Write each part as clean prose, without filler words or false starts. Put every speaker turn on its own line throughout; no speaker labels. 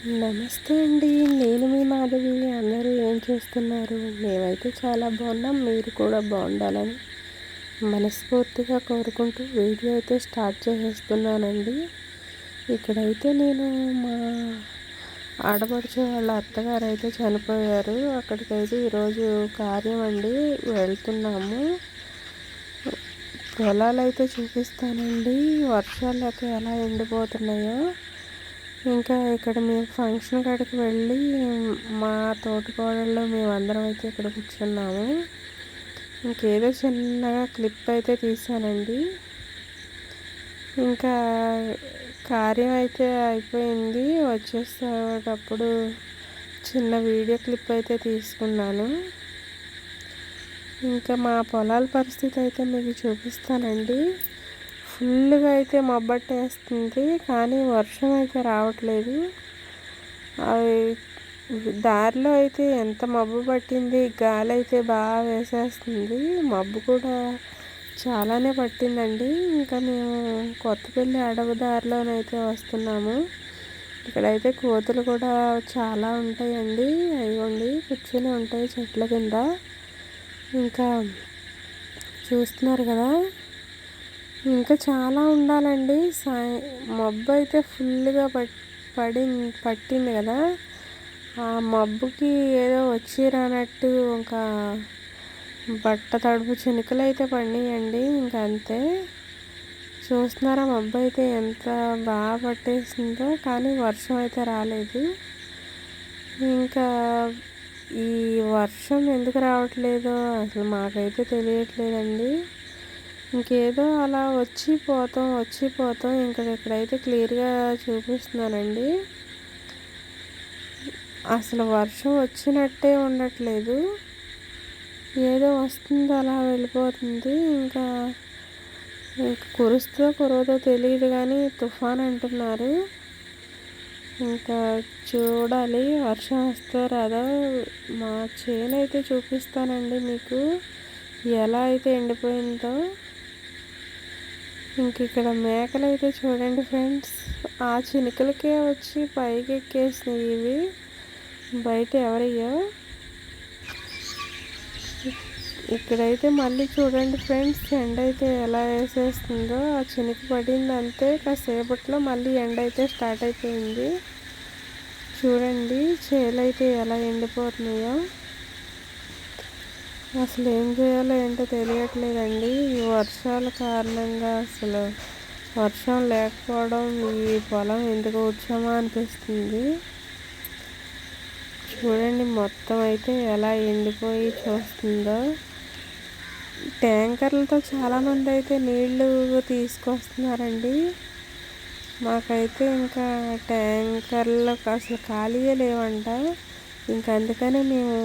నమస్తే అండి. నేను మీ మాధవి. అందరూ ఏం చేస్తున్నారు? మేమైతే చాలా బాగున్నాం. మీరు కూడా బాగుండాలని మనస్ఫూర్తిగా కోరుకుంటూ వీడియో అయితే స్టార్ట్ చేసేస్తున్నానండి. ఇక్కడైతే నేను మా ఆడపడుచు వాళ్ళ అత్తగారు అయితే చనిపోయారు. అక్కడికైతే ఈరోజు కార్యం అండి, వెళ్తున్నాము. పొలాలు అయితే చూపిస్తానండి. వర్షాలకి ఎలా ఎండిపోతున్నాయో. ఇంకా ఇక్కడ మేము ఫంక్షన్ కాడికి వెళ్ళి మా తోటికోడళ్ళు మేమందరం అయితే ఇక్కడ కూర్చున్నాము. ఇంకేదో చిన్నగా క్లిప్ అయితే తీసానండి. ఇంకా కార్యం అయితే అయిపోయింది. వచ్చేసేటప్పుడు చిన్న వీడియో క్లిప్ అయితే తీసుకున్నాను. ఇంకా మా పొలాల పరిస్థితి అయితే మీకు చూపిస్తానండి. ఫుల్గా అయితే మబ్బట్టేస్తుంది, కానీ వర్షం అయితే రావట్లేదు. అవి దారిలో అయితే ఎంత మబ్బు పట్టింది, గాలి అయితే బాగా వేసేస్తుంది. మబ్బు కూడా చాలానే పట్టిందండి. ఇంకా మేము కొత్తపల్లి అడవి దారిలోనైతే వస్తున్నాము. ఇక్కడైతే కోతులు కూడా చాలా ఉంటాయండి. అయ్యండి కూర్చొని ఉంటాయి చెట్ల కింద. ఇంకా చూస్తున్నారు కదా, ఇంకా చాలా ఉండాలండి. మబ్బు అయితే ఫుల్గా పట్టింది కదా, ఆ మబ్బుకి ఏదో వచ్చి రానట్టు ఇంకా బట్ట తడుపు చినుకలు అయితే పడినాయండి. ఇంకా అంతే. చూస్తున్నారా మబ్బు అయితే ఎంత బాగా పట్టేసిందో, కానీ వర్షం అయితే రాలేదు. ఇంకా ఈ వర్షం ఎందుకు రావట్లేదో అసలు మాకైతే తెలియట్లేదండి. ఇంకేదో అలా వచ్చిపోతాం. ఇంకా ఇక్కడైతే క్లియర్గా చూపిస్తున్నానండి. అసలు వర్షం వచ్చినట్టే ఉండట్లేదు. ఏదో వస్తుందో అలా వెళ్ళిపోతుంది. ఇంకా కురుస్తుందో కురవదో తెలియదు, కానీ తుఫాన్ అంటున్నారు. ఇంకా చూడాలి వర్షం వస్తుందో రాదో. మా చేను అయితే చూపిస్తానండి మీకు, ఎలా అయితే ఎండిపోయిందో. ఇంక ఇక్కడ మేకలు అయితే చూడండి ఫ్రెండ్స్, ఆ చినుకలకే వచ్చి పైకి ఎక్కేసినాయి. ఇవి బయట ఎవరయ్యో. ఇక్కడైతే మళ్ళీ చూడండి ఫ్రెండ్స్, ఎండ అయితే ఎలా వేసేస్తుందో. ఆ చినుకు పడింది అంతే, కాసేపట్లో మళ్ళీ ఎండ అయితే స్టార్ట్ అయిపోయింది. చూడండి చేలు అయితే ఎలా ఎండిపోతున్నాయో. అసలు ఏం చేయాలో ఏంటో తెలియట్లేదండి. ఈ వర్షాల కారణంగా అసలు వర్షం లేకపోవడం, ఈ పొలం ఎందుకు వచ్చామా అనిపిస్తుంది. చూడండి మొత్తం అయితే ఎలా ఎండిపోయి చూస్తుందో. ట్యాంకర్లతో చాలామంది అయితే నీళ్లు తీసుకొస్తున్నారండి. మాకైతే ఇంకా ట్యాంకర్లకు అసలు ఖాళీయే లేవంట. ఇంకా అందుకనే మేము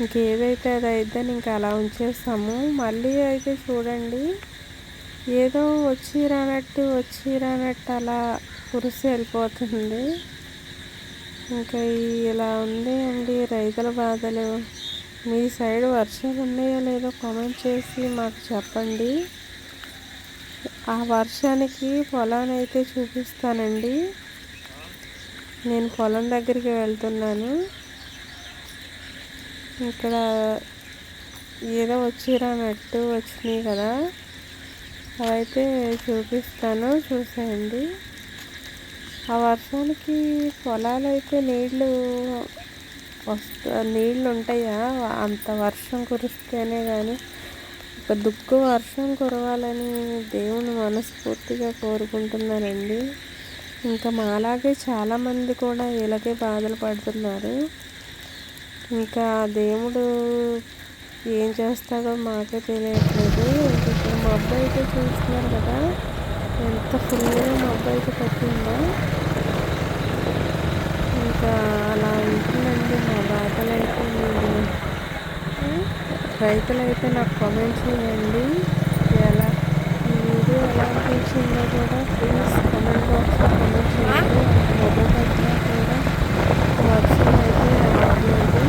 ఇంకేదైతే అది అయిద్దని ఇంకా అలా ఉంచేస్తాము. మళ్ళీ అయితే చూడండి ఏదో వచ్చి రానట్టు అలా కురిసి వెళ్ళిపోతుంది. ఇంకా ఇలా ఉంది అండి రైతుల బాధలు. మీ సైడ్ వర్షాలు ఉన్నాయో లేదో కామెంట్ చేసి మాకు చెప్పండి. ఆ వర్షానికి పొలాన్ని అయితే చూపిస్తానండి. నేను పొలం దగ్గరికి వెళ్తున్నాను. ఇక్కడ ఏదో వచ్చిరానట్టు వచ్చినాయి కదా, అవైతే చూపిస్తాను, చూసేయండి. ఆ వర్షానికి పొలాలు అయితే నీళ్ళు ఉంటాయా? అంత వర్షం కురిస్తేనే కానీ. ఒక దుక్కు వర్షం కురవాలని దేవుని మనస్ఫూర్తిగా కోరుకుంటున్నానండి. ఇంకా మాలాగే చాలామంది కూడా ఇలాగే బాధలు పడుతున్నారు. ఇంకా దేవుడు ఏం చేస్తాడో మాకే తెలియట్లేదు. ఇంక ఇక్కడ మబ్బు అయితే చూస్తున్నారు కదా, ఎంత ఫుల్గా మబ్బు అయితే పట్టిందో. ఇంకా అలా ఉంటుందండి మా బాధలు అయితే. రైతులైతే నాకు కామెంట్ చేయండి, ఎలా ఈ వీడియో ఎలా అనిపించిందో కూడా ప్లీజ్ కామెంట్ బాక్స్లో కామెంట్ చేయండి. మబ్బు పట్టినా కూడా వర్షం అయితే రావట్లేదు.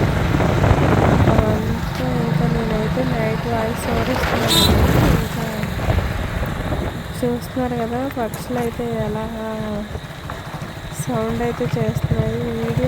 ఇంకా నేనైతే నైట్ వాయిస్ ఓవర్ ఇస్తున్నాను. ఇంకా చూస్తున్నారు కదా పక్షులు అయితే ఎలా సౌండ్ అయితే చేస్తున్నాయి. వీడియో